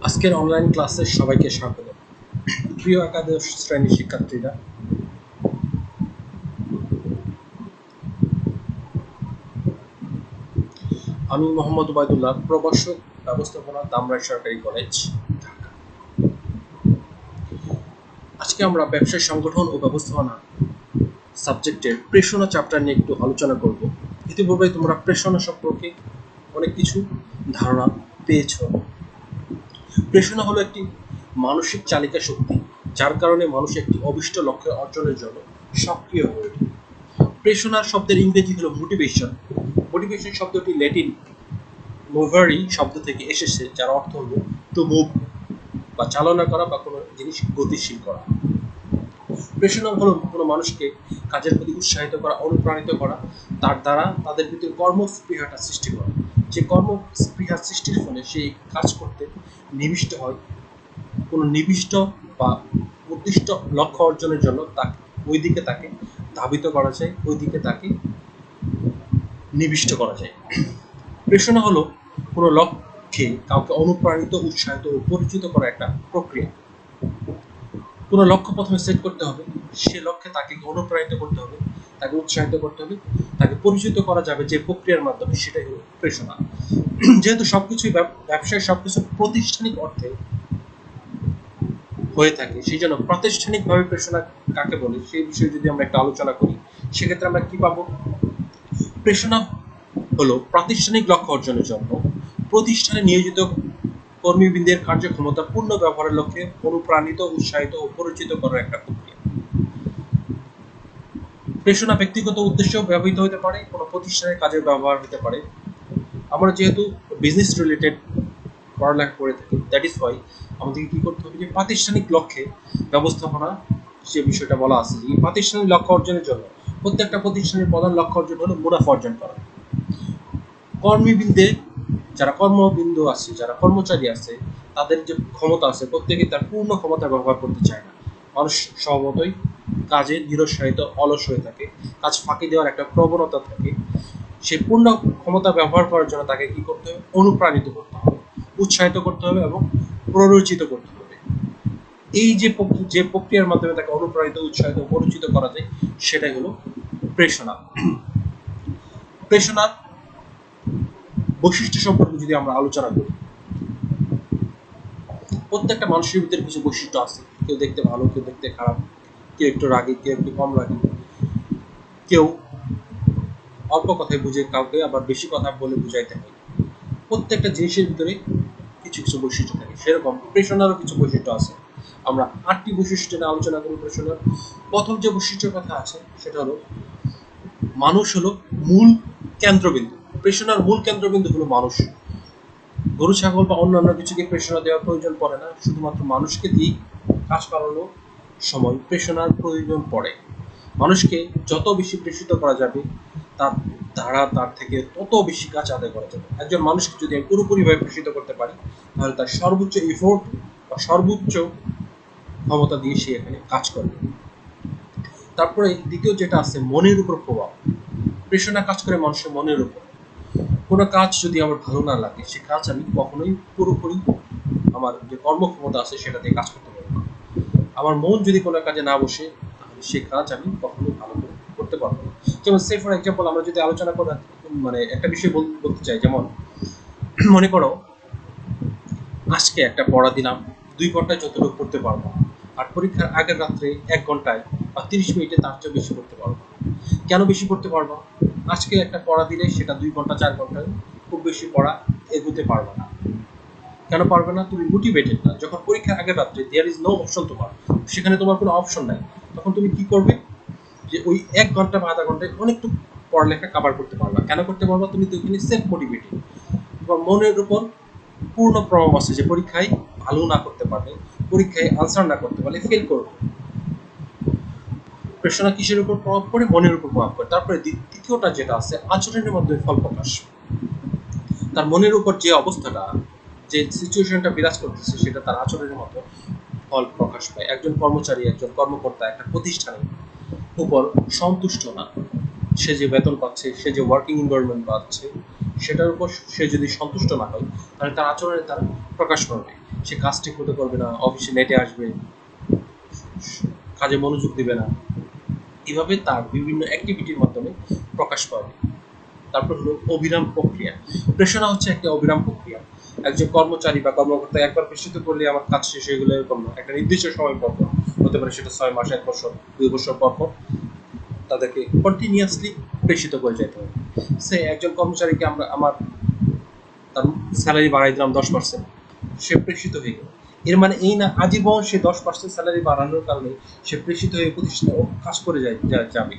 আজকের অনলাইন ক্লাসে সবাইকে স্বাগত। প্রিয় একাদশ শ্রেণীর শিক্ষার্থীরা, আমি মোহাম্মদ ওবায়দুল্লাহ, প্রভাষক ব্যবস্থাপনা, ধামরাই সরকারি কলেজ, ঢাকা। আজকে আমরা ব্যবসায় সংগঠন ও ব্যবস্থাপনা সাবজেক্টের প্রেষণা চ্যাপ্টার নিয়ে একটু আলোচনা করব। ইতিপূর্বে তোমরা প্রেষণা সম্পর্কে অনেক কিছু ধারণা পেয়েছ। প্রেষণা হলো একটি মানসিক চালিকা শক্তি, যার কারণে মানুষ একটি অভিষ্ট লক্ষ্য অর্জনের জন্য সক্রিয় হয়ে ওঠে। প্রেষণার শব্দের ইংরেজি হলো মোটিভেশন। মোটিভেশন শব্দটি ল্যাটিন মুভারি শব্দ থেকে এসেছে, যার অর্থ হলো টু মুভ বা চালনা করা বা কোনো জিনিস গতিশীল করা। প্রেষণা হলো কোনো মানুষকে কাজের প্রতি উৎসাহিত করা, অনুপ্রাণিত করা, তার দ্বারা তাদের ভিতরে কর্মস্পৃহাটা সৃষ্টি করা। যে কর্মস্পৃহা সৃষ্টির ফলে সেই কাজ করতে নিবিষ্ট হয়, কোনো নিবিষ্ট বা উদ্দিষ্ট লক্ষ্য অর্জনের জন্য তাকে ওই দিকে তাকে ধাবিত করা যায়, ওই দিকে তাকে নিবিষ্ট করা যায়। প্রেষণা হলো কোনো লক্ষ্যে কাউকে অনুপ্রাণিত, উৎসাহিত ও পরিচিত করা একটা প্রক্রিয়া। কোনো লক্ষ্য প্রথমে সেট করতে হবে, সে লক্ষ্যে তাকে অনুপ্রাণিত করতে হবে, তাকে উৎসাহিত করতে হবে, তাকে পরিচিত করা যাবে যে প্রক্রিয়ার মাধ্যমে, সেটাই হলো প্রেষণা। যেহেতু সবকিছুই ব্যবসায় সবকিছু প্রাতিষ্ঠানিক অর্থে হয়ে থাকে, সেই জন্য প্রাতিষ্ঠানিকভাবে প্রেষণা কাকে বলে সেই বিষয়ে যদি আমরা একটা আলোচনা করি, সেক্ষেত্রে আমরা কি পাবো? প্রেষণা হলো প্রাতিষ্ঠানিক লক্ষ্য অর্জনের জন্য প্রতিষ্ঠানে নিয়োজিত কর্মীবৃন্দের কার্যক্ষমতা পূর্ণ ব্যবহারের লক্ষ্যে অনুপ্রাণিত, উৎসাহিত ও পরিচিত করার একটা প্রক্রিয়া। প্রেষণা ব্যক্তিগত উদ্দেশ্যেও ব্যবহৃত হতে পারে, কোনো প্রতিষ্ঠানের কাজে ব্যবহার হতে পারে। আমরা যেহেতু বিজনেস রিলেটেড পড়ালেখা করে থাকি, দ্যাট ইজ ওয়াই আমাদেরকে কি করতে হবে, যে প্রাতিষ্ঠানিক লক্ষ্যে ব্যবস্থাপনা যে বিষয়টা বলা আছে, এই প্রাতিষ্ঠানিক লক্ষ্য অর্জনের জন্য প্রত্যেকটা প্রতিষ্ঠানের প্রধান লক্ষ্য অর্জন হলো মুনাফা অর্জন করা। কর্মীবৃন্দে যারা কর্মবিন্দু আছে, যারা কর্মচারী আছে, তাদের যে ক্ষমতা আছে, প্রত্যেকে তার পূর্ণ ক্ষমতা ব্যবহার করতে চায় না। মানুষ স্বভাবতই কাজে নিরুৎসাহিত, অলস হয়ে থাকে, কাজ ফাঁকি দেওয়ার একটা প্রবণতা থাকে। সেই পূর্ণ ক্ষমতা ব্যবহার করার জন্য তাকে কি করতে হবে? অনুপ্রাণিত করতে হবে, উৎসাহিত করতে হবে এবং প্ররোচিত করতে হবে। এই যে প্রক্রিয়ার মাধ্যমে তাকে অনুপ্রাণিত, উৎসাহিত, পরিচিত করা যায়, সেটাই হলো প্রেষণা। প্রেষণার বৈশিষ্ট্য সম্পর্কে যদি আমরা আলোচনা করি, প্রত্যেকটা মানুষের ভিতরে কিছু বৈশিষ্ট্য আছে। কেউ দেখতে ভালো, কেউ দেখতে খারাপ, কেউ একটু রাগী, কেউ একটু কম রাগী, কেউ অল্প কথায় বুঝে কাউকে আবার বেশি কথা বলে বুঝাইতে হয়। প্রত্যেকটা জিনিসের ভিতরে কিছু কিছু বৈশিষ্ট্য থাকে। সেরকম প্রেষণারও কিছু বৈশিষ্ট্য আছে। আমরা 8টি বৈশিষ্ট্য নিয়ে আলোচনা করি প্রেষণার। প্রথম যে বৈশিষ্ট্যের কথা আছে সেটা হলো মানুষ হলো মূল কেন্দ্রবিন্দু। প্রেষণার মূল কেন্দ্রবিন্দু হলো মানুষ। গরু, ছাগল বা অন্যান্য কিছুকে প্রেষণা দেওয়ার প্রয়োজন পড়ে না, শুধুমাত্র মানুষকে দিয়ে কাজ করানোর সময় প্রেষণার প্রয়োজন পড়ে। মানুষকে যত বেশি প্রেষিত করা যাবে, তার দ্বারা তার থেকে তত বেশি কাজ আদায় করা যাবে। একজন মানুষকে যদি আমি পুরোপুরিভাবে প্রেষিত করতে পারি, তাহলে তার সর্বোচ্চ এফোর্ট বা সর্বোচ্চ ক্ষমতা দিয়ে সে এখানে কাজ করবে। তারপরে দ্বিতীয় যেটা আছে, মনের উপর প্রভাব। প্রেষণা কাজ করে মানুষের মনের উপর। কোনো কাজ যদি আমার ভালো না লাগে, সে কাজ আমি কখনোই পুরোপুরি আমার যে কর্মক্ষমতা আছে সেটা দিয়ে কাজ করতে পারবো না। আমার মন যদি কোনো কাজে না বসে, তাহলে সে কাজ আমি কখনোই ভালো করে করতে পারবো না। যেমন সে ফর এক্সাম্পল, আমরা যদি আলোচনা করে মানে একটা বিষয় বলতে চাই, যেমন মনে করো আজকে একটা পড়া দিলাম, 2 ঘন্টায় যতটুকু পড়তে পারবো, আর পরীক্ষার আগের রাত্রে 1 ঘন্টায় বা 30 মিনিটে তার চেয়ে বেশি পড়তে পারবো। কেন বেশি পড়তে পারবো? আজকে একটা পড়া দিলে সেটা 2 ঘন্টা 4 ঘন্টায় খুব বেশি পড়া এগোতে পারবে না। কেন পারবে না? তুমি মোটিভেটেড না। যখন পরীক্ষার আগের রাত্রে দেয়ার ইজ নো অপশন, তোমার সেখানে তোমার কোনো অপশন নাই, তখন তুমি কি করবে? যে ওই 1 ঘন্টা বা আধা ঘন্টায় অনেকটুকু পড়ালেখা কভার করতে পারবা। কেন করতে পারবা? তুমি তো এখানে সেলফ মোটিভেটেড। তোমার মনের উপর পূর্ণ প্রভাব আছে যে পরীক্ষায় ভালো না করতে পারলে, পরীক্ষায় আনসার না করতে পারলে ফেল করবে। প্রেষণা কিসের উপর প্রভাব পড়ে? মনের উপর প্রভাব পড়ে। তারপরে দ্বিতীয়টা যেটা আছে, আচরণের মাধ্যমে ফল প্রকাশ। তার মনের উপর যে অবস্থাটা, যে সিচুয়েশনটা বিরাজ করতেছে, সেটা তার আচরণের মতো ফল প্রকাশ পায়। একজন কর্মচারী, একজন কর্মকর্তা একটা প্রতিষ্ঠানের উপর সন্তুষ্ট না, সে যে বেতন পাচ্ছে, সে যে ওয়ার্কিং এনভায়রনমেন্ট পাচ্ছে, সেটার উপর সে যদি সন্তুষ্ট না হয়, তাহলে তার আচরণে তার প্রকাশ পাবে। সে কাজ ঠিক মতো করবে না, অফিসে লেটে আসবে, কাজে মনোযোগ দিবে না, এভাবে তার বিভিন্ন অ্যাক্টিভিটির মাধ্যমে প্রকাশ পাবে। তারপর হলো অবিরাম প্রক্রিয়া। প্রেষণা হচ্ছে একটা অবিরাম প্রক্রিয়া। একজন কর্মচারী বা কর্মকর্তা একবার প্রেষিত করলে আমার কাজ শেষ হয়ে গেলে এরকম না, একটা নির্দিষ্ট সময় পর পর হতে পারে, সেটা 6 মাস, 1 বছর, 2 বছর পর পর তাদেরকে কন্টিনিউয়াসলি প্রেষিত করে যেতে হবে। সে একজন কর্মচারীকে আমার তার স্যালারি বাড়াই দিলাম 10%, সে প্রেষিত হয়ে গেল। এর মানে এই না আজীবন সে 10% স্যালারি বাড়ানোর কারণে সে প্রেষিত হয়ে প্রতিষ্ঠানে কাজ করে যাবে।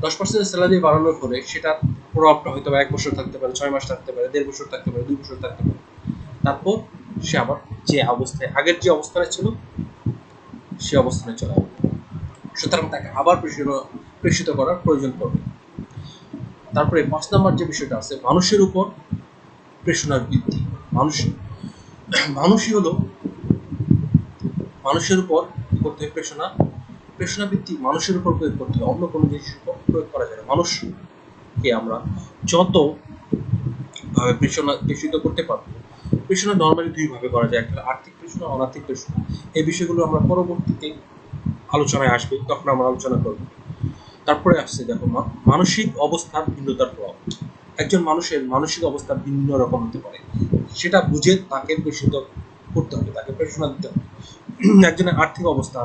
10% স্যালারি বাড়ানোর ফলে সেটার প্রভাবটা হয়তো 1 বছর থাকতে পারে, 6 মাস থাকতে পারে, 1.5 বছর থাকতে পারে, 2 বছর থাকতে পারে। তারপর সে আবার যে অবস্থায়, আগের যে অবস্থানে ছিল সে অবস্থানে চলে যাবে। সুতরাং তাকে আবার প্রেষিত করার প্রয়োজন পড়বে। তারপরে 5 নম্বর যে বিষয়টা আছে, মানুষের উপর প্রেষণার বৃদ্ধি। মানুষই হলো মানুষের উপর করতে হয় প্রেষণা বৃদ্ধি মানুষের উপর প্রয়োগ করতে হয়, অন্য কোনো জিনিসের উপর প্রয়োগ করা যায় না। মানুষকে আমরা যত ভাবে প্রেষিত করতে পারবো। প্রেষণা নর্মালি 2 ভাবে করা যায়, একটা আর্থিক প্রেষণা, অনার্থিক প্রেষণা। এই বিষয়গুলো আমরা পরবর্তীতে আলোচনায় আসবে, তখন আমরা আলোচনা করব। তারপরে আসছে দেখো মানসিক অবস্থার ভিন্নতার প্রভাব। একজন মানুষের মানসিক অবস্থা ভিন্ন রকম হতে পারে, সেটা বুঝে তাকে প্রেষিত করতে হবে, তাকে প্রেষণা দিতে হবে। একজনের আর্থিক অবস্থা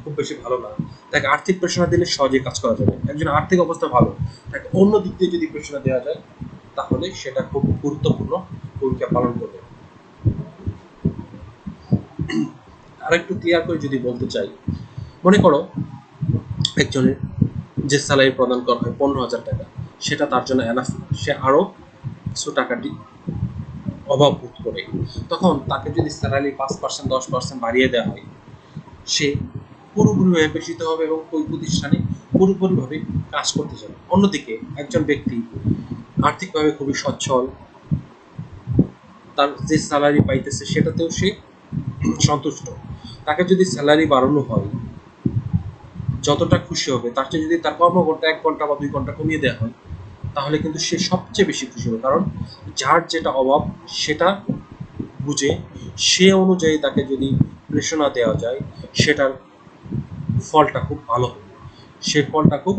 খুব বেশি ভালো না, তাকে আর্থিক প্রেষণা দিলে সহজে কাজ করা যাবে। একজনের আর্থিক অবস্থা ভালো, তাকে অন্য দিক দিয়ে যদি প্রেষণা দেওয়া যায় তাহলে সেটা খুব গুরুত্বপূর্ণ ভূমিকা পালন করবে। আরেকটু ক্লিয়ার করে যদি বলতে চাই, মনে করো একজনের যে স্যালারি প্রদান করা হয় 15,000 টাকা, সেটা তার জন্য এনাফ, সে আরো কিছু টাকাটি অভাব বোধ করে, তখন তাকে যদি স্যালারি 5%, 10% বাড়িয়ে দেওয়া হয়, সে পুরোপুরিভাবে প্রেষিত হবে এবং ওই প্রতিষ্ঠানে পুরোপুরিভাবে কাজ করতে যাবে। অন্যদিকে একজন ব্যক্তি আর্থিকভাবে খুবই সচ্ছল, তার যে স্যালারি পাইতেছে সেটাতেও সে সন্তুষ্ট, তাকে যদি স্যালারি বাড়ানো হয় যতটা খুশি হবে, তার চেয়ে যদি তার কর্মঘণ্টা 1 ঘন্টা বা 2 ঘন্টা কমিয়ে দেওয়া হয় তাহলে কিন্তু সে সবচেয়ে বেশি খুশি হবে। কারণ যার যেটা অভাব সেটা বুঝে সে অনুযায়ী তাকে যদি প্রেষণা দেওয়া যায়, সেটার ফলটা খুব ভালো হবে, সে ফলটা খুব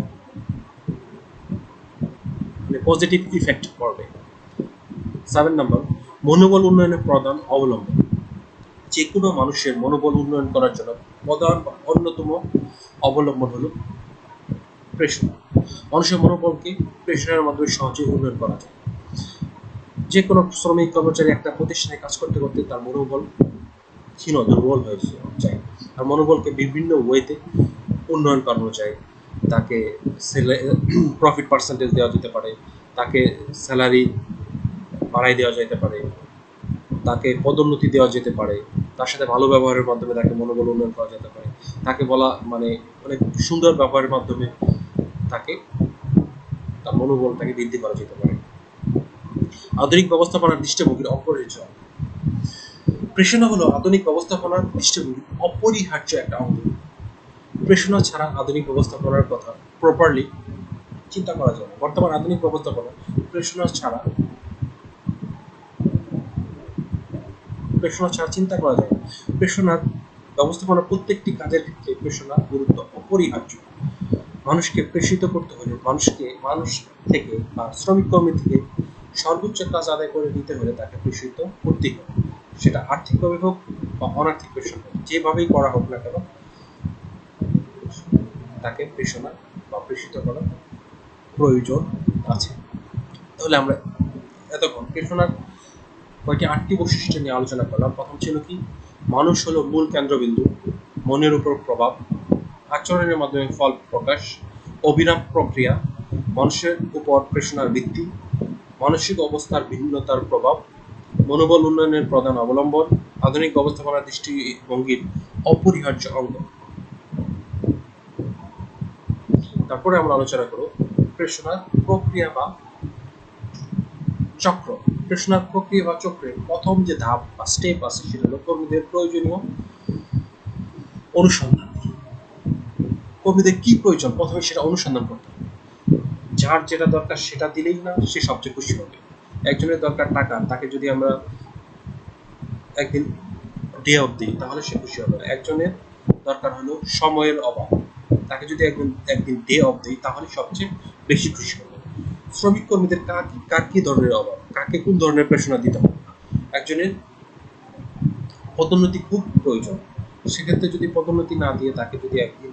পজিটিভ ইফেক্ট করবে। 7 নম্বর, মনোবল উন্নয়নের প্রধান অবলম্বন। যে কোনো মানুষের মনোবল উন্নয়ন করার জন্য প্রধান বা অন্যতম অবলম্বন হলো প্রেষণা। মানুষের মনোবলকে প্রেষণার মাধ্যমে সহজে উন্নয়ন করা যায়। যে কোনো শ্রমিক কর্মচারী একটা প্রতিষ্ঠানে কাজ করতে করতে তার মনোবল ক্ষীণ, দুর্বল হয়ে যায়। আর মনোবলকে বিভিন্ন ওয়েতে উন্নয়ন করানো যায়। তাকে প্রফিট পার্সেন্টেজ দেওয়া যেতে পারে, তাকে স্যালারি বাড়াই দেওয়া যেতে পারে, তাকে পদোন্নতি দেওয়া যেতে পারে, তার সাথে ভালো ব্যবহারের মাধ্যমে তাকে মনোবল উন্নয়ন করা যেতে পারে, তাকে বলা মানে অনেক সুন্দর ব্যবহারের মাধ্যমে তাকে তার মনোবলটাকে বৃদ্ধি করা যেতে পারে। আধুনিক ব্যবস্থাপনার দৃষ্টিভঙ্গির অপরিহার্য। প্রেষণা হলো আধুনিক ব্যবস্থাপনার দৃষ্টিভঙ্গির অপরিহার্য একটা অঙ্গ। প্রেষণা ছাড়া আধুনিক ব্যবস্থাপনার কথা প্রপারলি চিন্তা করা যায় না। বর্তমান আধুনিক ব্যবস্থাপনা প্রেষণা ছাড়া চিন্তা করা যায় না। প্রেষণার ব্যবস্থাপনা প্রত্যেকটি কাজের ক্ষেত্রে প্রেষণার গুরুত্ব অপরিহার্য। মানুষকে প্রেষিত করতে হলে মানুষ থেকে বা শ্রমিক কর্মী থেকে সর্বোচ্চ কাজ আদায় করে নিতে হলে তাকে প্রেষিত করতেই হবে, সেটা আর্থিকভাবে হোক বা অনার্থিক প্রেষণা হোক, যেভাবেই করা হোক না কেন তাকে প্রেষণা বা প্রেষিত করার প্রয়োজন আছে। তাহলে আমরা এতক্ষণ প্রেষণার কয়েকটি 8টি বৈশিষ্ট্য নিয়ে আলোচনা করলাম। প্রথম ছিল কি, মানুষ হলো মূল কেন্দ্রবিন্দু, মনের উপর প্রভাব, আচরণের মাধ্যমে ফল প্রকাশ, অবিরাম প্রক্রিয়া, মানুষের উপর প্রেষণার ভিত্তি, মানসিক অবস্থার ভিন্নতার প্রভাব, মনোবল উন্নয়নের প্রধান অবলম্বন, আধুনিক ব্যবস্থাপনার দৃষ্টিভঙ্গির অপরিহার্য অঙ্গ। তারপরে আমরা আলোচনা করব প্রেষণার প্রক্রিয়া বা চক্র। প্রেষণার প্রক্রিয়া বা চক্রের প্রথম যে ধাপ বা স্টেপ আছে সেটা হলো কর্মীদের প্রয়োজনীয় অনুসন্ধান। কর্মীদের কি প্রয়োজন প্রথমে সেটা অনুসন্ধান করতে হবে। যার যেটা দরকার সেটা দিলেই না সে সবচেয়ে খুশি হবে। একজনের দরকার টাকা, তাকে যদি আমরা একদিন ডে অফ দিই, তাহলে সে খুশি হবে না। একজনের দরকার হলো সময়ের অভাব, তাকে যদি একদিন ডে অফ দিই তাহলে সবচেয়ে বেশি খুশি হবে। শ্রমিক কর্মীদের কার কি ধরনের অভাব, কাকে কোন ধরনের প্রেরণা দিতে হবে? একজনের পদোন্নতি খুব প্রয়োজন, সেক্ষেত্রে যদি পদোন্নতি না দিয়ে তাকে যদি একদিন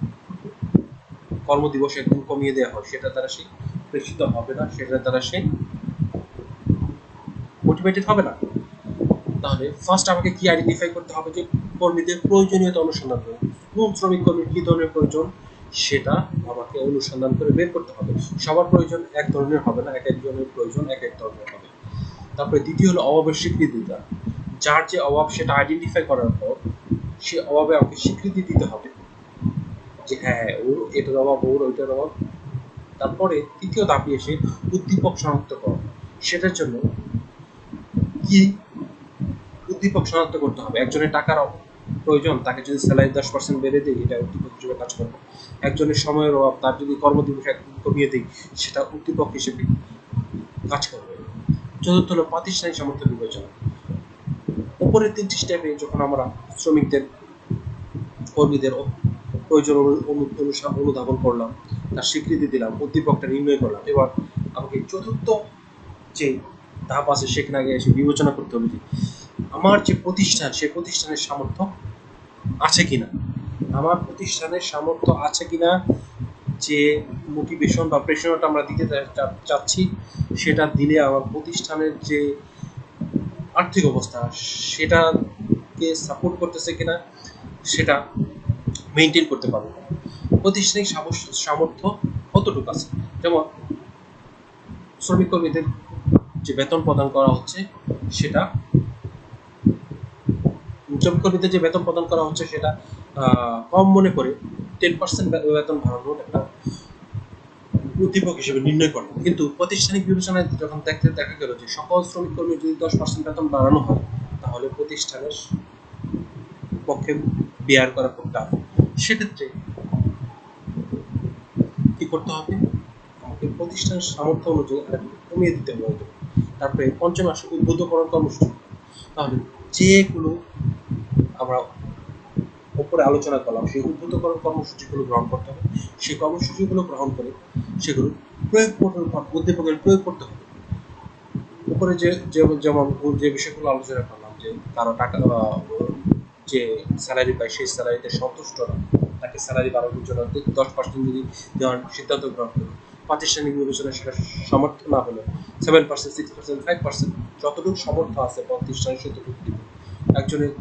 কর্মদিবস একদিন কমিয়ে দেওয়া হয়, সেটা দ্বারা সে প্রেষিত হবে না, সেটা দ্বারা সে মোটিভেটেড হবে না। তাহলে ফার্স্ট আমাকে কি আইডেন্টিফাই করতে হবে, যে কর্মীদের প্রয়োজনীয়তা অনুসন্ধান করে কোন শ্রমিক কর্মীর কি ধরনের প্রয়োজন সেটা আমাকে অনুসন্ধান করে বের করতে হবে। সবার প্রয়োজন এক ধরনের হবে না, এক একজনের প্রয়োজন এক এক ধরনের হবে। তারপরে দ্বিতীয় হলো অভাবের স্বীকৃতিটা, যার যে অভাব সেটা আইডেন্টিফাই করার পর সে অভাবে আমাকে স্বীকৃতি দিতে হবে, যে হ্যাঁ ওর এটার অভাব, ওর ওইটার অভাব। তারপরে তৃতীয় ধাপে এসে উদ্দীপক শনাক্ত করা, সেটার জন্য কি উদ্দীপক শনাক্ত করতে হবে। একজনের টাকার প্রয়োজন, তাকে যদি স্যালারি 10% বেড়ে দিই, এটা উদ্দীপক হিসেবে কাজ করবে। একজনের সময়ের অভাব, তার যদি কর্মদিবস একদিন কমিয়ে দিই, সেটা উদ্দীপক হিসেবে কাজ করবে। চতুর্থ হলো প্রাতিষ্ঠানিক সামর্থ্য বিবেচনা। উপরের তিনটি স্টেপে যখন আমরা শ্রমিকদের কর্মীদের প্রয়োজন অনুধাবন করলাম, তার স্বীকৃতি দিলাম, উদ্দীপকটা নির্ণয় করলাম, এবার আমাকে চতুর্থ যে ধাপ আছে সেখানে আগে এসে বিবেচনা করতে হবে যে আমার যে প্রতিষ্ঠান, সেই প্রতিষ্ঠানের সামর্থ্য আছে কিনা, আমার প্রতিষ্ঠানের সামর্থ্য আছে কিনা, যে মোটিভেশন বা প্রেশারটা আমরা দিতে চাচ্ছি সেটা দিলে আমার প্রতিষ্ঠানের যে আর্থিক অবস্থা সেটাকে সাপোর্ট করতেছে কিনা, সেটা মেনটেন করতে পারবো। প্রতিষ্ঠানিক সামর্থ্য কতটুকু আছে, যেমন শ্রমিক কর্মীদের যে বেতন প্রদান করা হচ্ছে সেটা শ্রমিক কর্মীদের যে বেতন প্রদান করা হচ্ছে সেটা কম মনে করে 10% বেতন বাড়ানোর একটা উদ্দীপক হিসেবে নির্ণয় করে। কিন্তু প্রাতিষ্ঠানিক বিবেচনায় যখন দেখা গেল যে সকল শ্রমিক কর্মীর যদি 10% বেতন বাড়ানো হয়, তাহলে প্রতিষ্ঠানের পক্ষে বেয়ার করা খুব টাফ। সেক্ষেত্রে কি করতে হবে, আমাকে প্রতিষ্ঠানের সামর্থ্য অনুযায়ী কমিয়ে দিতে হবে। তারপরে পঞ্চম আসে উদ্বুদ্ধকরণ কর্মসূচি। তাহলে যেগুলো আমরা উপরে আলোচনা করলাম সেই উদ্বুদ্ধকরণ কর্মসূচিগুলো গ্রহণ করতে হবে। সেই কর্মসূচিগুলো গ্রহণ করে সেগুলো প্রয়োগ করতে, উদ্দীপকের প্রয়োগ করতে হবে। উপরে যেমন যে বিষয়গুলো আলোচনা করলাম, যে কারো টাকা যে স্যালারি পায় সেই স্যালারিতে সন্তুষ্ট না, তাকে স্যালারি বাড়ানোর জন্য 10% যদি দেওয়ার সিদ্ধান্ত গ্রহণ করে, প্রাতিষ্ঠানিক বিবেচনায় সেটা সমর্থ না হলে 7%, 6%, 5%, যতটুকু সমর্থ আছে প্রতিষ্ঠানের সেতটুকু দিবে। একজনের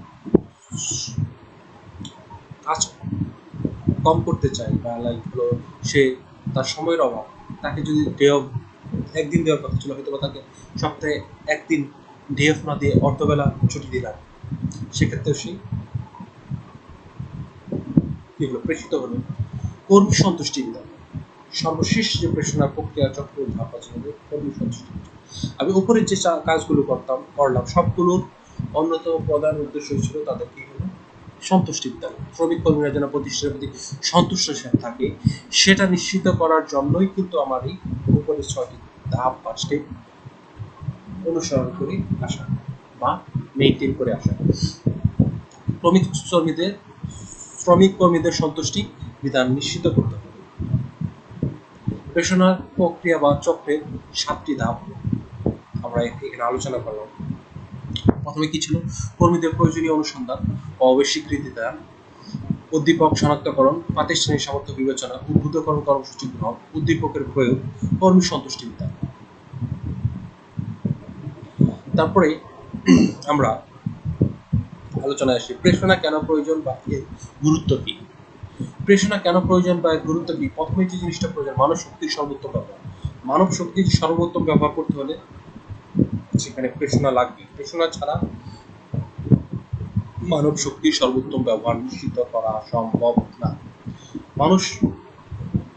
কাজ কম করতে চায় বা লাইক হলো সে তার সময়ের অভাব, তাকে যদি একদিন দেওয়ার কথা ছিল, হয়তো তাকে সপ্তাহে একদিন ডে অফ না দিয়ে অর্ধবেলা ছুটি দিলাম, সেক্ষেত্রে সে কি হলো, প্রেষিত হলো। কর্মী সন্তুষ্টি বিধান, সর্বশেষ যে প্রেষণার প্রক্রিয়া চক্র ধাপ আছে কর্মী সন্তুষ্টি। আমি উপরে যে কাজগুলো করলাম সবগুলোর অন্যতম প্রধান উদ্দেশ্য ছিল তাদের কি হলো, সন্তুষ্টি বিধান। শ্রমিক কর্মীরা যেন প্রতিষ্ঠানের প্রতি সন্তুষ্ট থাকে সেটা নিশ্চিত করার জন্যই কিন্তু আমার এই উপরে 6টি ধাপ বা স্টেপ অনুসরণ করে আসা বা মেইনটেইন করে আসা। শ্রমিক কর্মীদের সন্তুষ্টি বিধান নিশ্চিত করতে হবে। প্রেষণার প্রক্রিয়া বা চক্রের 7টি ধাপ আমরা এখানে আলোচনা করলাম। প্রথমে কি ছিল, কর্মীদের প্রয়োজনীয় অনুসন্ধান, অভাবের স্বীকৃতি দেওয়া, উদ্দীপক শনাক্তকরণ, প্রাতিষ্ঠানিক সামর্থ্য বিবেচনা, উদ্বুদ্ধকরণ কর্মসূচি গ্রহণ, উদ্দীপকের প্রয়োগ, কর্মী সন্তুষ্টি বিধান। তারপরে আমরা আলোচনায় আসি প্রেষণা কেন প্রয়োজন বা এর গুরুত্ব কি। প্রেষণা কেন প্রয়োজন বা এর গুরুত্ব কি। প্রথমে যে জিনিসটা প্রয়োজন, মানব শক্তির সর্বোত্তম ব্যবহার। মানব শক্তির সর্বোত্তম ব্যবহার করতে হলে সেখানে প্রেষণা লাগবে। প্রেষণা ছাড়া মানব শক্তির সর্বোত্তম ব্যবহার নিশ্চিত করা সম্ভব না। মানুষ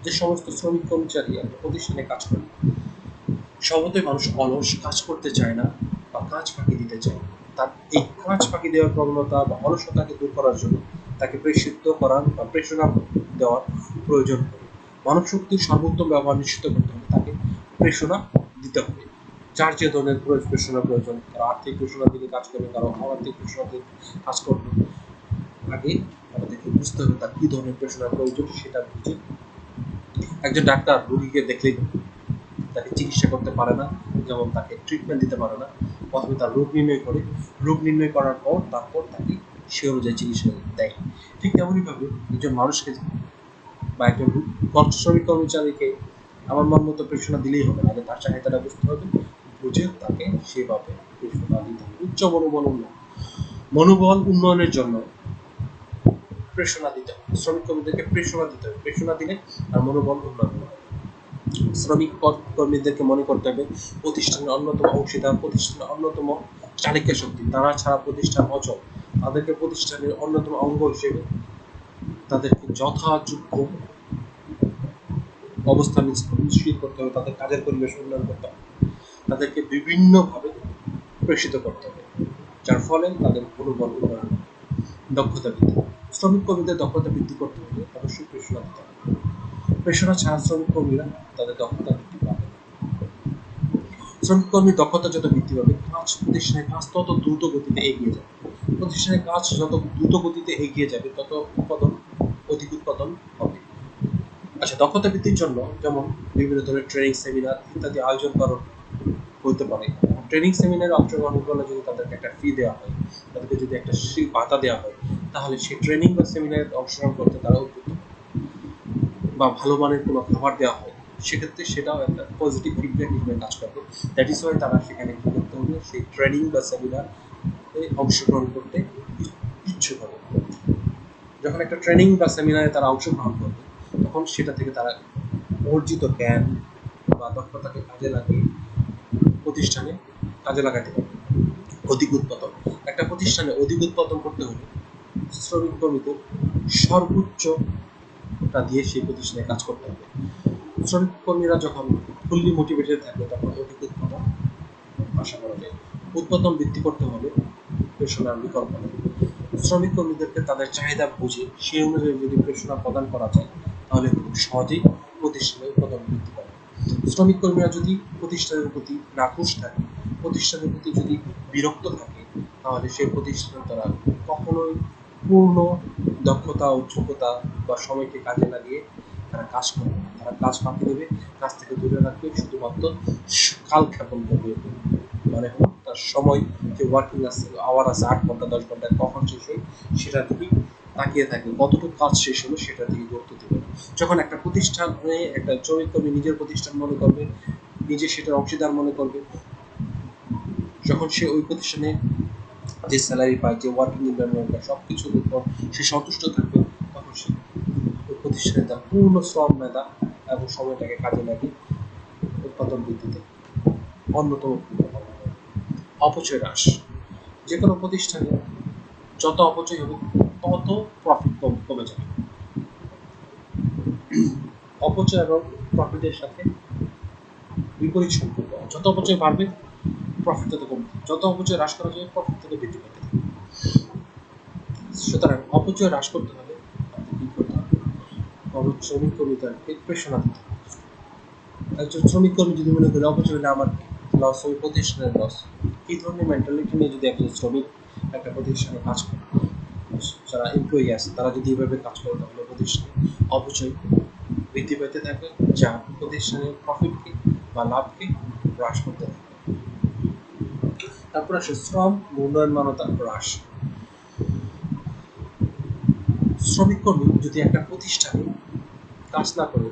যে সমস্ত শ্রমিক কর্মচারী একটা প্রতিষ্ঠানে কাজ করে, স্বভাবতই মানুষ অলস, কাজ করতে চায় না বা কাজ ফাঁকি দিতে চায়। তার এই কাজ ফাঁকি দেওয়ার প্রবণতা বা অলসতাকে দূর করার জন্য তাকে প্রেষিত করার বা প্রেষণা দেওয়ার প্রয়োজন পড়ে। মানব শক্তির সর্বোত্তম ব্যবহার নিশ্চিত করতে হবে, তাকে প্রেষণা দিতে হবে। যার যে ধরনের প্রেরণা প্রয়োজন, কারো আর্থিক প্রেরণার দিকে কাজ করবে, কারো অনার্থিক প্রেরণার দিকে কাজ করবে। আগে আমাদেরকে বুঝতে হবে তার কি ধরনের প্রেরণা প্রয়োজন, সেটা বুঝে একজন ডাক্তার রোগীকে দেখলেই তাকে চিকিৎসা করতে পারে না, যেমন তাকে ট্রিটমেন্ট দিতে পারে না, প্রথমে তার রোগ নির্ণয় করে, রোগ নির্ণয় করার পর তারপর তাকে সে অনুযায়ী চিকিৎসা দেয়। ঠিক তেমনইভাবে একজন মানুষকে বা একজন শ্রমিক কর্মচারীকে আমার মন মতো প্রেরণা দিলেই হবে না, আগে তার চাহিদাটা বুঝতে হবে, বুঝে তাকে সেভাবে প্রেরণা দিতে হবে। উচ্চ মনোবল উন্নয়নের জন্য প্রেরণা দিতে হবে, শ্রমিক কর্মীদেরকে প্রেরণা দিতে হবে, প্রেরণা দিলে তার মনোবল উন্নয়ন হবে। শ্রমিক কর্মীদেরকে মনে করতে হবে প্রতিষ্ঠানের অন্যতম অংশীদার, প্রতিষ্ঠানের অন্যতম চালিকা শক্তি, তারা ছাড়া প্রতিষ্ঠান অচল। তাদেরকে প্রতিষ্ঠানের অন্যতম অঙ্গ হিসেবে তাদেরকে যথাযোগ্য অবস্থান নিশ্চিত করতে হবে, তাদের কাজের পরিবেশ উন্নয়ন করতে হবে, তাদেরকে বিভিন্নভাবে প্রেষিত করতে হবে, যার ফলে তাদের মনোবল উন্নয়ন, দক্ষতা বৃদ্ধি। শ্রমিক কর্মীদের দক্ষতা বৃদ্ধি করতে হলে অবশ্যই প্রেরণা দিতে হবে। প্রেরণা ছাড়া শ্রমিক কর্মীরা তাদের দক্ষতা বৃদ্ধি পাবে না। শ্রমিক কর্মীর দক্ষতা যত বৃদ্ধি পাবে, প্রতিষ্ঠানের কাজ তত দ্রুত গতিতে এগিয়ে যাবে। প্রতিষ্ঠানের কাজ যত দ্রুত গতিতে এগিয়ে যাবে, তত অধিক উৎপাদন হবে। আচ্ছা, দক্ষতা বৃদ্ধির জন্য যেমন বিভিন্ন ধরনের ট্রেনিং সেমিনার ইত্যাদি আয়োজন করা হতে পারে। ট্রেনিং সেমিনারে অংশগ্রহণ করলে যদি তাদেরকে একটা ফি দেওয়া হয়, তাদেরকে যদি একটা ভাতা দেওয়া হয়, তাহলে সেই ট্রেনিং বা সেমিনারে অংশগ্রহণ করতে তারা উদ্বুদ্ধ, বা ভালো মানের কোনো খাবার দেওয়া হয়, সেক্ষেত্রে সেটাও একটা পজিটিভ ফিডব্যাক হিসেবে কাজ করবে। দ্যাট ইজ ওয়াই তারা সেখানে কি করতে হবে, সেই ট্রেনিং বা সেমিনারে অংশগ্রহণ করতে ইচ্ছুক হবে। যখন একটা ট্রেনিং বা সেমিনারে তারা অংশগ্রহণ করবে, তখন সেটা থেকে তারা অর্জিত জ্ঞান বা দক্ষতাকে কাজে লাগিয়ে প্রতিষ্ঠানে কাজে লাগাতে পারবে। অধিক উৎপাদন, একটা প্রতিষ্ঠানে অধিক উৎপাদন করতে হলে শ্রমিক কর্মীদের সর্বোচ্চটা দিয়ে সেই প্রতিষ্ঠানে কাজ করতে হবে। শ্রমিক কর্মীরা যখন ফুললি মোটিভেটেড থাকবে, তখন অধিক উৎপাদন আশা করা যায়। উৎপাদন বৃদ্ধি করতে হলে প্রেরণার বিকল্প নেই। শ্রমিক কর্মীদেরকে তাদের চাহিদা বুঝে সেই অনুযায়ী যদি প্রেরণা প্রদান করা যায়, তাহলে খুব সহজেই প্রতিষ্ঠানে উৎপাদন বৃদ্ধি পাবে। শ্রমিক কর্মীরা যদি প্রতিষ্ঠানের প্রতি নাখুশ থাকে, প্রতিষ্ঠানের প্রতি যদি বিরক্ত থাকে, তাহলে সেই প্রতিষ্ঠানে তারা কখনোই পূর্ণ দক্ষতা ও যোগ্যতা বা সময়কে কাজে লাগিয়ে তারা কাজ করবে না। তারা কাজ ফাঁকি দেবে, কাজ থেকে দূরে রাখবে, শুধুমাত্র কালক্ষেপণ করবে। মানে হলো তার সময়, যে ওয়ার্কিং আওয়ার আছে 8 ঘন্টা 10 ঘন্টা, কখন শেষ হয় সেটার দিকেই তাকিয়ে থাকবে, কতটুকু কাজ শেষ হলো সেটার দিকে গুরুত্ব দেবে। যখন একটা প্রতিষ্ঠানে একটা শ্রমিক কর্মী নিজের প্রতিষ্ঠান মনে করবে, নিজে সেটার অংশীদার মনে করবে, যখন সে ওই প্রতিষ্ঠানে যে স্যালারি পায়, যে ওয়ার্কিং এনভায়রনমেন্ট পায়, সব কিছুর উপর সে সন্তুষ্ট থাকবে, তখন সে ওই প্রতিষ্ঠানে তার পূর্ণ শ্রম মেধা এবং সময়টাকে কাজে লাগিয়ে উৎপাদন বৃদ্ধিতে অন্যতম ভূমিকা পালন করে। অপচয় হ্রাস, যে কোনো প্রতিষ্ঠানে যত অপচয় হবে, তত প্রফিট কমে যাবে। অপচয় এবং প্রফিটের সাথে বিপরীত সম্পর্ক। যত অপচয় বাড়বে, প্রফিট তত কমবে, যত অপচয় হ্রাস করা যাবে, প্রফিট তত বৃদ্ধি পাবে। সুতরাং অপচয় হ্রাস করতে হলে আমাদের কি করতে হবে, শ্রমিক কর্মীদেরকে প্রেরণা দিতে হবে। একজন শ্রমিক কর্মী যদি মনে করে অপচয় হলে আমার লস হবে, প্রতিষ্ঠানের লস, এই ধরনের মেন্টালিটি নিয়ে যদি একজন শ্রমিক একটা প্রতিষ্ঠানে কাজ করে, যারা এমপ্লয়ি আছে তারা যদি এইভাবে কাজ করে, তাহলে প্রতিষ্ঠানে অপচয় বৃদ্ধি পেতে থাকে, যা প্রতিষ্ঠানের প্রফিটকে বা লাভকে হ্রাস করতে থাকে। তারপর আসে শ্রম উন্নয়নমানতা হ্রাস। শ্রমিক কর্মী যদি একটা প্রতিষ্ঠানে কাজ না করে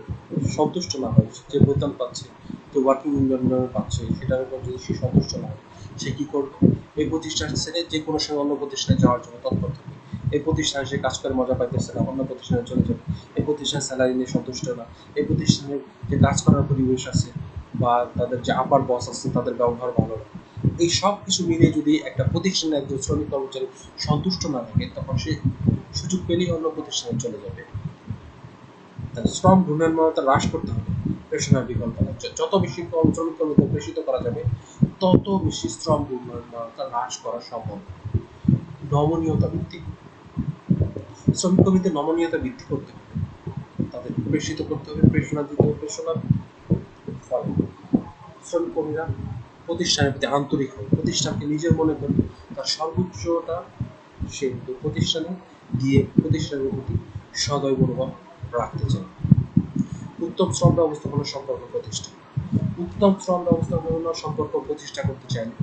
সন্তুষ্ট না হয়, যে বেতন পাচ্ছে, যে ওয়ার্কিং এনভায়রনমেন্ট পাচ্ছে, সেটার উপর যদি সে সন্তুষ্ট না হয়, সে কি করবে, এই প্রতিষ্ঠান ছেড়ে যে কোনো সময় অন্য প্রতিষ্ঠানে যাওয়ার জন্য তৎপর থাকে। এই প্রতিষ্ঠানে সে কাজ করে মজা পাইতেছে না, অন্য প্রতিষ্ঠানে চলে যাবে। এই প্রতিষ্ঠান স্যালারি নিয়ে সন্তুষ্ট না, এই প্রতিষ্ঠানের যে কাজ করার পরিবেশ আছে বা তাদের যে আপার বস আছে তাদের ব্যবহার ভালো না, এই সব কিছু মিলিয়ে যদি একটা প্রতিষ্ঠানে একজন শ্রমিক কর্মচারী সন্তুষ্ট না থাকে, তখন সে সুযোগ পেলেই অন্য প্রতিষ্ঠানে চলে যাবে। শ্রম ঘূর্ণয়নময়তা হ্রাস করতে হবে, প্রেষণার বিকল্প নেই। যত বেশি শ্রমিক কর্মীদের প্রেষিত করা যাবে, তত বেশি শ্রম ঘূর্ণয়নময়তা হ্রাস করা সম্ভব। নমনীয়তা বৃদ্ধি, শ্রমিক কর্মীদের নমনীয়তা বৃদ্ধি করতে হবে, তাদের প্রেষিত করতে হবে, প্রেষণা দিতে হবে। প্রেষণার ফলে শ্রমিক কর্মীরা প্রতিষ্ঠানের প্রতি আন্তরিক হয়, প্রতিষ্ঠানকে নিজের মনে করে তার সর্বোচ্চটা সে প্রতিষ্ঠানে দিয়ে প্রতিষ্ঠানের প্রতি সদয় মনোভাব রাখতে চায়। উত্তম শ্রম ব্যবস্থাপনা সম্পর্ক প্রতিষ্ঠা। উত্তম শ্রম ব্যবস্থাপনা সম্পর্ক প্রতিষ্ঠা করতে চাইলে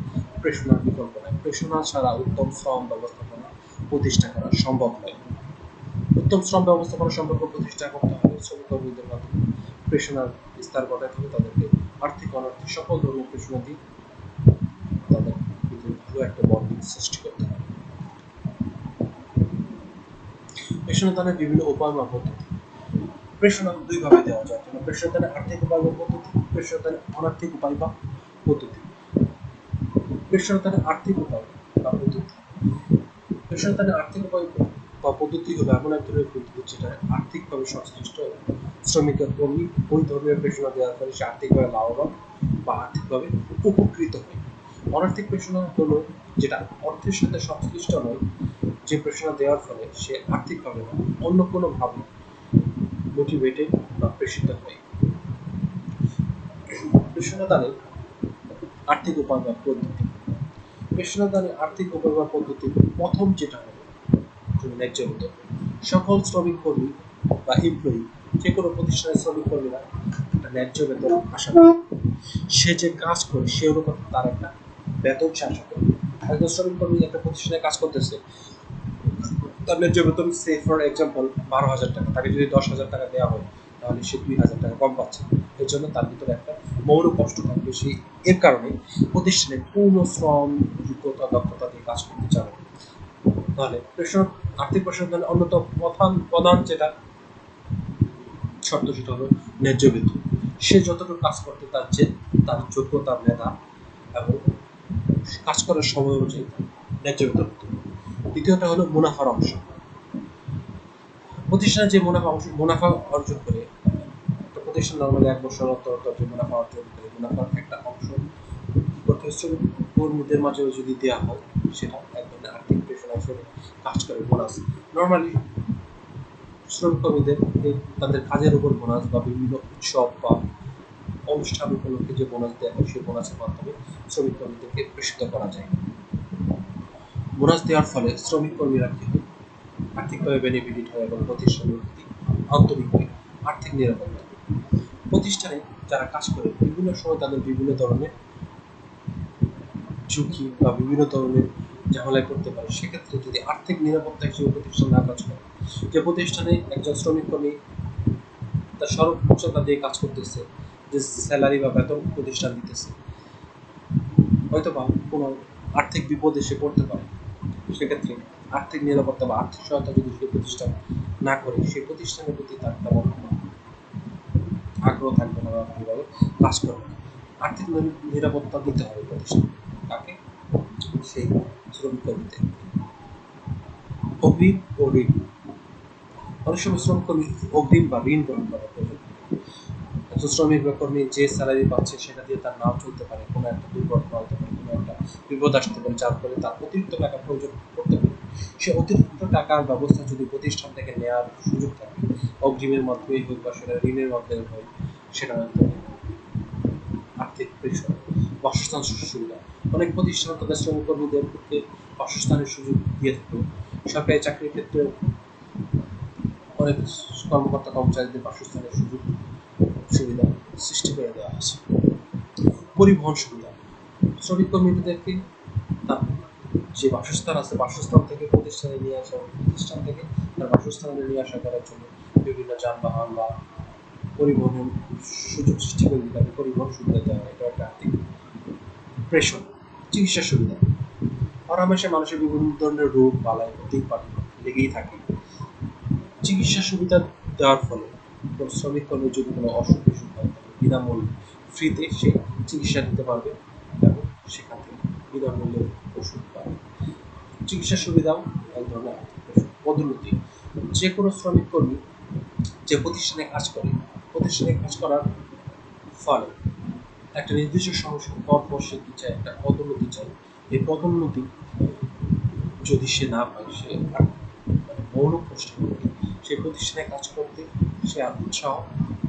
প্রেষণার বিকল্প নাই। প্রেষণা ছাড়া উত্তম শ্রম ব্যবস্থাপনা প্রতিষ্ঠা করা সম্ভব নয়। উত্তম শ্রম ব্যবস্থাপনা সম্পর্ক প্রতিষ্ঠা করতে হলে শ্রমিক কর্মীদের মাধ্যমে প্রেষণার বিস্তার ঘটাতে হবে, তাদেরকে আর্থিক অনার্থিক সকল ধরনের প্রেষণা দিয়ে তাদের ভিতরে ভালো একটা বন্ডিং সৃষ্টি করতে হবে। প্রেষণা দানের বিভিন্ন উপায় বা পদ্ধতি। প্রেষণা দুই ভাবে দেওয়া যায়, প্রেষণা দানের আর্থিক উপায় বা পদ্ধতি, প্রেষণা দানের অনার্থিক উপায় বা পদ্ধতি। প্রেষণা দানের আর্থিক উপায় বা পদ্ধতি। প্রেষণা দানের আর্থিক উপায় বা পদ্ধতি হলো এমন এক ধরনের পদ্ধতি যেটা আর্থিকভাবে সংশ্লিষ্ট শ্রমিকের কর্মী ওই ধরনের প্রেষণা দেওয়ার ফলে সে আর্থিকভাবে লাভবান বা আর্থিকভাবে উপকৃত হয়। অনার্থিক প্রেষণা হলো যেটা অর্থের সাথে সংশ্লিষ্ট নয়, যে প্রেষণা দেওয়ার ফলে সে আর্থিকভাবে না অন্য কোনো ভাবে মোটিভেটেড বা প্রেষিত হয়। প্রেষণা দানের আর্থিক উপায় বা পদ্ধতি। প্রেষণা দানের আর্থিক উপায় বা পদ্ধতি প্রথম যেটা হলো ন্যায্য বেতন। সকল শ্রমিক কর্মী বা এমপ্লয়ি, যে কোনো প্রতিষ্ঠানের শ্রমিক কর্মীরা একটা ন্যায্য বেতন আশা করে। সে যে কাজ করে সে অনুপাতে তার একটা বেতন সে আশা করে। একজন শ্রমিক কর্মী একটা প্রতিষ্ঠানে কাজ করতেছে, তার ন্যায্য বেতন সে ফর এক্সাম্পল 12,000 টাকা, তাকে যদি 10,000 টাকা দেওয়া হয় তাহলে সে 2,000 টাকা কম পাচ্ছে। এর জন্য তার ভিতরে একটা মৌল কষ্ট থাকবে, সে এর কারণে প্রতিষ্ঠানে পূর্ণ শ্রম যোগ্যতা দক্ষতা দিয়ে কাজ করতে চাবে। তাহলে প্রেষণ আর্থিক প্রেষণ অন্যতম প্রধান যেটা শর্ত সেটা হলো ন্যায্য বেতন। সে যতটুকু কাজ করতে তার যোগ্যতা মেধা এবং কাজ করার সময় অনুযায়ী ন্যায্য বেতন। দ্বিতীয়টা হলো মুনাফার অংশ। প্রতিষ্ঠানে যে মুনাফা অর্জন করে, একটা প্রতিষ্ঠান নর্মালি 1 বছর অন্তর যে মুনাফা অর্জন করে, মুনাফার একটা অংশ শ্রমিক কর্মীদের মাঝে যদি দেওয়া হয় সেটা এক ধরনের আর্থিক প্রেষণা হিসেবে কাজ করে। বোনাস নর্মালি শ্রমিক কর্মীদের তাদের কাজের উপর বোনাস বা বিভিন্ন উৎসব বা অনুষ্ঠান উপলক্ষে যে বোনাস দেওয়া হয় সেই বোনাসের মাধ্যমে শ্রমিক কর্মীদেরকে প্রেষিত করা যায়। বোনাস দেওয়ার ফলে শ্রমিক কর্মীরা কি হয়, আর্থিকভাবে বেনিফিটেড হয় এবং প্রতিষ্ঠানের প্রতি আন্তরিক হয়। আর্থিক নিরাপত্তা। প্রতিষ্ঠানে যারা কাজ করে বিভিন্ন সময় তাদের বিভিন্ন ধরনের ঝুঁকি বা বিভিন্ন ধরনের ঝামেলায় করতে পারে। সেক্ষেত্রে যদি আর্থিক নিরাপত্তা হিসেবে প্রতিষ্ঠান না কাজ করে, যে প্রতিষ্ঠানে একজন শ্রমিক কর্মী তার সর্বোচ্চতা দিয়ে কাজ করতেছে, যে স্যালারি বা বেতন প্রতিষ্ঠান দিতেছে, হয়তো বা কোনো আর্থিক বিপদ এসে পড়তে পারে, সেক্ষেত্রে আর্থিক নিরাপত্তা বা আর্থিক সহায়তা যদি সেই প্রতিষ্ঠান না করে, সেই প্রতিষ্ঠানের প্রতি তার তেমন আগ্রহ থাকবে না বা ভালোভাবে কাজ করবে। আর্থিক নিরাপত্তা দিতে হবে প্রতিষ্ঠান তাকে, সেই শ্রমিক কর্মীদের। অগ্রিম ও ঋণ। অনেক সময় শ্রমিক কর্মী অগ্রিম বা ঋণ গ্রহণ করার প্রয়োজন। একজন শ্রমিক বা কর্মী যে স্যালারি পাচ্ছে সেটা দিয়ে তার নাও চলতে পারে, কোনো একটা দুর্ঘটনা হতে পারে, কোনো একটা বিপদ আসতে পারে, যার ফলে তার অতিরিক্ত টাকা প্রয়োজন করতে পারে। সে অতিরিক্ত টাকার ব্যবস্থা যদি প্রতিষ্ঠান থেকে নেওয়ার সুযোগ থাকে, অগ্রিমের মাধ্যমেই হোক বা সেটা ঋণের মাধ্যমে হোক, সেটা আর্থিক প্রেষণ। বাসস্থান সুবিধা। অনেক প্রতিষ্ঠান তাদের শ্রমিক কর্মীদেরকে বাসস্থানের সুযোগ দিয়ে থাকে। সরকারি চাকরির ক্ষেত্রে অনেক কর্মকর্তা কর্মচারীদের বাসস্থানের সুযোগ সুবিধা সৃষ্টি করে দেওয়া আছে। পরিবহন সুবিধা। শ্রমিক কর্মীদেরকে তার যে বাসস্থান আছে বাসস্থান থেকে প্রতিষ্ঠানে নিয়ে আসা, প্রতিষ্ঠান থেকে তার বাসস্থানে নিয়ে আসা করার জন্য বিভিন্ন যানবাহন বা পরিবহনের সুযোগ সৃষ্টি করে দিতে হবে, পরিবহন সুবিধা দেওয়া হয়। এটা একটা আর্থিক প্রেষণ। চিকিৎসা সুবিধা। পরামর্শে মানুষের বিভিন্ন ধরনের রোগ বালাই লেগেই থাকে। চিকিৎসা সুবিধা দেওয়ার ফলে শ্রমিক কর্মীর যদি কোনো অসুখ বিসুখ হয় বিনামূল্যে ফ্রিতে সে চিকিৎসা দিতে পারবে এবং সেখান থেকে বিনামূল্যে ওষুধ পাবে। চিকিৎসা সুবিধাও এক ধরনের পদোন্নতি। যে কোনো শ্রমিক কর্মী যে প্রতিষ্ঠানে কাজ করে, প্রতিষ্ঠানে কাজ করার ফলে একটা নির্দিষ্ট সমস্যার পর সে কি চায়, একটা পদোন্নতি চায়। এই পদোন্নতি যদি সে না পায়, সে মৌন কষ্ট করবে, সেই প্রতিষ্ঠানে কাজ করতে সে উৎসাহ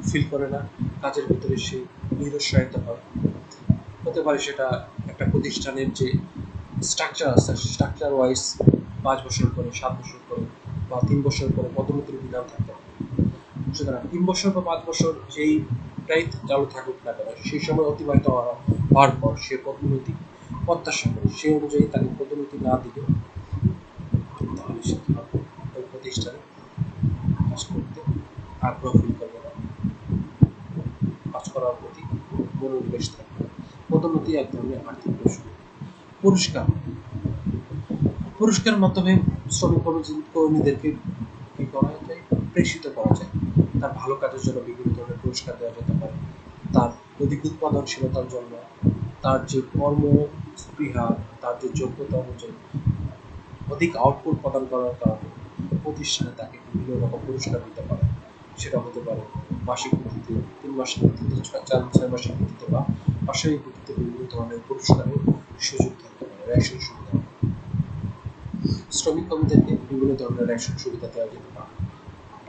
ফিল করে না, কাজের ভিতরে সে নিরুৎসাহিত হয়। হতে পারে সেটা একটা প্রতিষ্ঠানের যে স্ট্রাকচার আছে, স্ট্রাকচার ওয়াইজ 5 বছর করে, 7 বছর করে বা 3 বছর করে পদোন্নতির বিধান থাকতে পারে। সুতরাং 3 বছর বা 5 বছর যেইটাই চালু থাকুক না কেন, সেই সময় অতিবাহিত হওয়ার পর সে পদোন্নতি প্রত্যাশা করে, সেই অনুযায়ী তাকে পদোন্নতি না দিলে তাহলে সে ওই প্রতিষ্ঠানে কাজ করতে আগ্রহ ফিল করবে না, কাজ করার প্রতি মনোনিবেশ থাকবে। পদোন্নতি এক ধরনের আর্থিক প্রশ্ন। পুরস্কার, পুরস্কারের মাধ্যমে শ্রমিক কর্মীদেরকে কি করা যায়, প্রেষিত করা যায়। তার ভালো কাজের জন্য বিভিন্ন ধরনের পুরস্কার দেওয়া যেতে পারে, তার অধিক উৎপাদনশীলতার জন্য, তার যে কর্ম স্পৃহা, তার যে যোগ্যতা অনুযায়ী অধিক আউটপুট প্রদান করার কারণে প্রতিষ্ঠানে তাকে বিভিন্ন রকম পুরস্কার দিতে পারে। সেটা হতে পারে মাসিক ভিত্তিতে, 3 মাসিক ভিত্তিতে, 6 মাসিক ভিত্তিতে বা মাসিক ভিত্তিতে বিভিন্ন ধরনের পুরস্কারের সুযোগ থাকতে পারে, রেশন সুবিধা। শ্রমিক কর্মীদেরকে বিভিন্ন ধরনের রেশন সুবিধা দেওয়া যেতে পারে,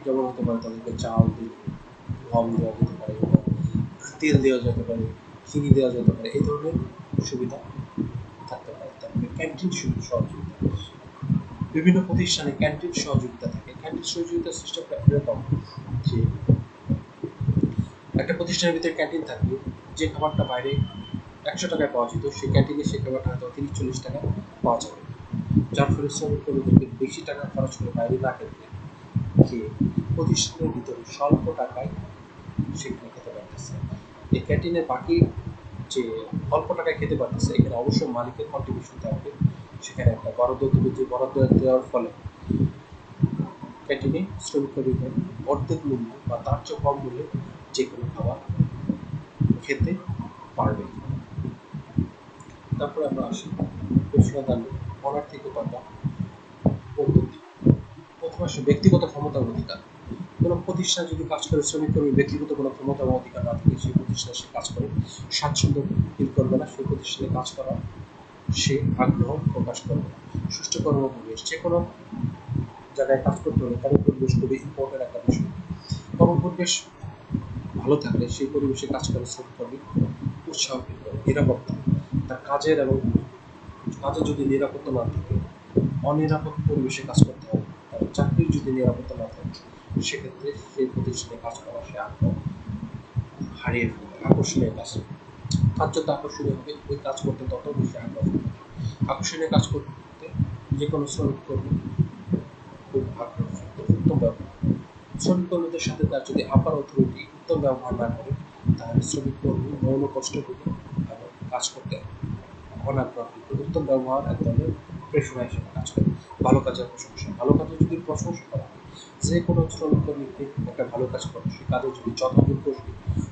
যেমন হতে পারে তাদেরকে চাল, গম দেওয়া যেতে পারে, তেল দেওয়া যেতে পারে, চিনি দেওয়া যেতে পারে, এই ধরনের সুবিধা থাকতে পারে। তারপরে ক্যান্টিন সহযোগিতা, বিভিন্ন প্রতিষ্ঠানে ক্যান্টিন সহযোগিতা থাকে। ক্যান্টিন সহযোগিতা সিস্টেমটা এরকম যে একটা প্রতিষ্ঠানের ভিতরে ক্যান্টিন থাকবে, যে খাবারটা বাইরে 100 টাকায় পাওয়া যেত, সেই ক্যান্টিনে সেই খাবারটা হয়তো 30-40 টাকায় পাওয়া যাবে, যার ফলে শ্রমিক কর্মীদেরকে বেশি টাকা খরচ করে বাইরে না খেতে খেয়ে প্রতিষ্ঠানের ভিতরে স্বল্প টাকায় সেখানে খেতে পারতেছে। এই ক্যান্টিনের বাকি যে অল্প টাকায় খেতে পারতেছে, এখানে অবশ্যই মালিকের কন্ট্রিবিউশন থাকবে। সেখানে একটা বরাদ্দ দেবে, যে বরাদ্দ দেওয়ার ফলে ক্যান্টিনে শ্রমিক কর্মীদের অর্ধেক মূল্য বা তার চেয়ে কম মূল্যে যে কোনো খাবার খেতে পারবে। তারপরে আমরা আসি পেশাদারি, অনার্থিক উপাদান পদ্ধতি। প্রথমে আসে ব্যক্তিগত ক্ষমতার অধিকার। কোনো প্রতিষ্ঠান যদি কাজ করে শ্রমিক কর্মী ব্যক্তিগত কোনো ক্ষমতা বা অধিকার না থাকে, সেই প্রতিষ্ঠানে সে কাজ করে স্বাচ্ছন্দ্য ফিল করবে না, সেই প্রতিষ্ঠানে কাজ করার সে আগ্রহ প্রকাশ করবে না। সুষ্ঠু কর্মপরিবেশ, যে কোনো জায়গায় কাজ করতে হলে কর্মপরিবেশ খুবই ইম্পর্টেন্ট একটা বিষয়। কর্মপরিবেশ ভালো থাকলে সেই পরিবেশে কাজ করে শ্রমিক কর্মী উৎসাহ ফিল করে। নিরাপত্তা, তার কাজের এবং কাজে যদি নিরাপত্তা না থাকে, অনিরাপদ পরিবেশে কাজ করতে হবে। তার চাকরির যদি নিরাপত্তা না থাকে, সেক্ষেত্রে সেই প্রতিষ্ঠানে কাজ করা সে আগ্রহ হারিয়ে ফেলবে। আকর্ষণীয় কাজ, কাজ যত আকর্ষণীয় হবে ওই কাজ করতে তত বেশি আগ্রহ হবে। আকর্ষণীয় কাজ করতে যে কোনো শ্রমিক কর্মী খুব আগ্রহ ফেলবে। উত্তম ব্যবহার, শ্রমিক কর্মীদের সাথে তার যদি আপার অথরিটি উত্তম ব্যবহার না করে, তাহলে শ্রমিক কর্মী মৌন কষ্ট করবে এবং কাজ করতে অনাগ্রহ ফিল। উত্তম ব্যবহার এক ধরনের প্রেরণা হিসেবে কাজ করে। ভালো কাজের প্রশংসা, ভালো কাজের যদি প্রশংসা করা হয়, যে কোনো শ্রমিক কর্মীকে একটা ভালো কাজ করে সে কাজে যদি যথাযোগ্য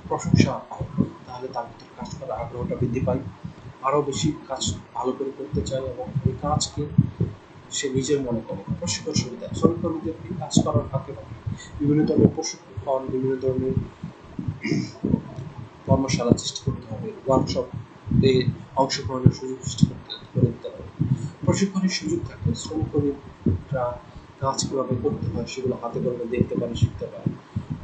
প্রশংসা পায়, তাহলে তার ভিতরে কাজ করার আগ্রহটা বৃদ্ধি পায়, আরও বেশি কাজ ভালো করে করতে চায় এবং এই কাজকে সে নিজের মনে করে। প্রশিক্ষণ সুবিধা, শ্রমিক কর্মীদেরকে কাজ করার ফাঁকে ফাঁকে বিভিন্ন ধরনের প্রশিক্ষণ, বিভিন্ন ধরনের কর্মশালা সৃষ্টি করতে হবে, ওয়ার্কশপে অংশগ্রহণের সুযোগ সৃষ্টি করে দিতে হবে। প্রশিক্ষণের সুযোগ থাকলে শ্রমিক কর্মীরা কাজ কীভাবে করতে হয় সেগুলো হাতে কলমে দেখতে পারে, শিখতে পারে।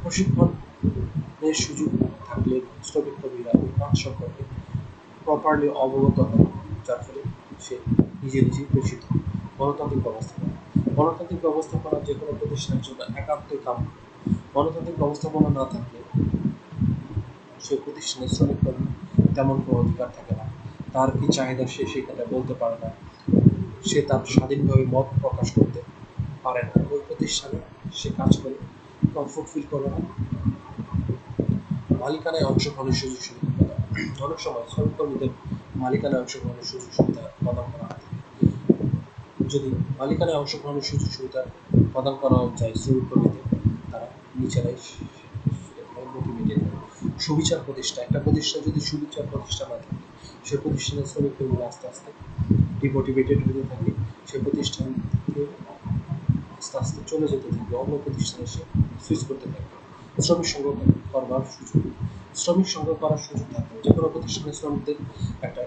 প্রশিক্ষণের সুযোগ থাকলে শ্রমিক কর্মীরা ওই কাজ সম্পর্কে প্রপারলি অবগত হয়, যার ফলে সে নিজে নিজেই প্রেষিত হয়। গণতান্ত্রিক ব্যবস্থাপনা, গণতান্ত্রিক ব্যবস্থাপনা যে কোনো প্রতিষ্ঠানের জন্য একান্তই কাম্য। গণতান্ত্রিক ব্যবস্থাপনা না থাকলে সেই প্রতিষ্ঠানের শ্রমিক কর্মী তেমন কোনো অধিকার থাকে না, তার কি চাহিদা সে সেখানে বলতে পারে না, সে তার স্বাধীনভাবে মত প্রকাশ করতে পারে না, ওই প্রতিষ্ঠানে সে কাজ করে কমফোর্ট ফিল করে না। মালিকানায় অংশগ্রহণের সুযোগ সুবিধা প্রদান, অনেক সময় শ্রমিক কর্মীদের মালিকানায় অংশগ্রহণের সুযোগ সুবিধা প্রদান করা হয়। যদি মালিকানায় অংশগ্রহণের সুযোগ সুবিধা প্রদান করা যায় শ্রমিক কর্মীদের, তারা নিজেরাই মোটিভেটেড হয়। সুবিচার প্রতিষ্ঠা, একটা প্রতিষ্ঠান যদি সুবিচার প্রতিষ্ঠা না থাকে, সে প্রতিষ্ঠানের শ্রমিক কর্মীরা আস্তে আস্তে ডিমোটিভেটেড হতে থাকে, সে প্রতিষ্ঠান থেকে আস্তে আস্তে চলে যেতে থাকবে, অন্য প্রতিষ্ঠানে সে সুইচ করতে থাকবে। শ্রমিক সংঘ করবার সুযোগ, শ্রমিক সংঘ করার সুযোগ থাকবে, যে কোনো প্রতিষ্ঠানের শ্রমিকদের একটা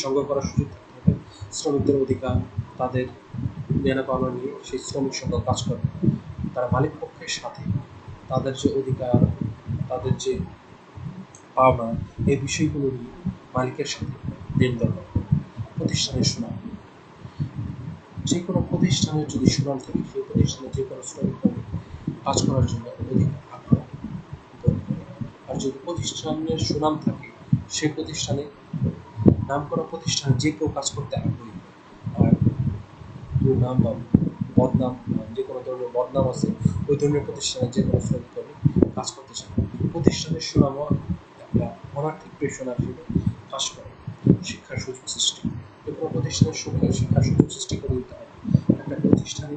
সংঘ করার সুযোগ থাকতে হবে। শ্রমিকদের অধিকার, তাদের দেনা পাওনা নিয়ে সেই শ্রমিক সংঘ কাজ করবে। তারা মালিক পক্ষের সাথে তাদের যে অধিকার, তাদের যে পাওনা, এই বিষয়গুলো নিয়ে মালিকের সাথে তিন নম্বর, প্রতিষ্ঠানের সুনাম। যে কোনো প্রতিষ্ঠানের যদি সুনাম থাকে, সেই প্রতিষ্ঠানে যে কোনো শ্রমিক কর্মী কাজ করার জন্য অধিক আগ্রহ বোধ করে। আর যদি প্রতিষ্ঠানের সুনাম থাকে, সেই প্রতিষ্ঠানে নামকরা প্রতিষ্ঠানে যে কেউ কাজ করতে আগ্রহী হয়। আর দুর্নাম বা বদনাম, যে কোনো ধরনের বদনাম আছে, ওই ধরনের প্রতিষ্ঠানে যে কোনো শ্রমিক কর্মী কাজ করতে চায় না। প্রতিষ্ঠানের সুনাম একটা অনার্থিক প্রেষণা হিসেবে কাজ করে। শিক্ষার সুযোগ সৃষ্টি, যে কোনো প্রতিষ্ঠানের শিক্ষার সুযোগ সৃষ্টি করে দিতে হবে। একটা প্রতিষ্ঠানে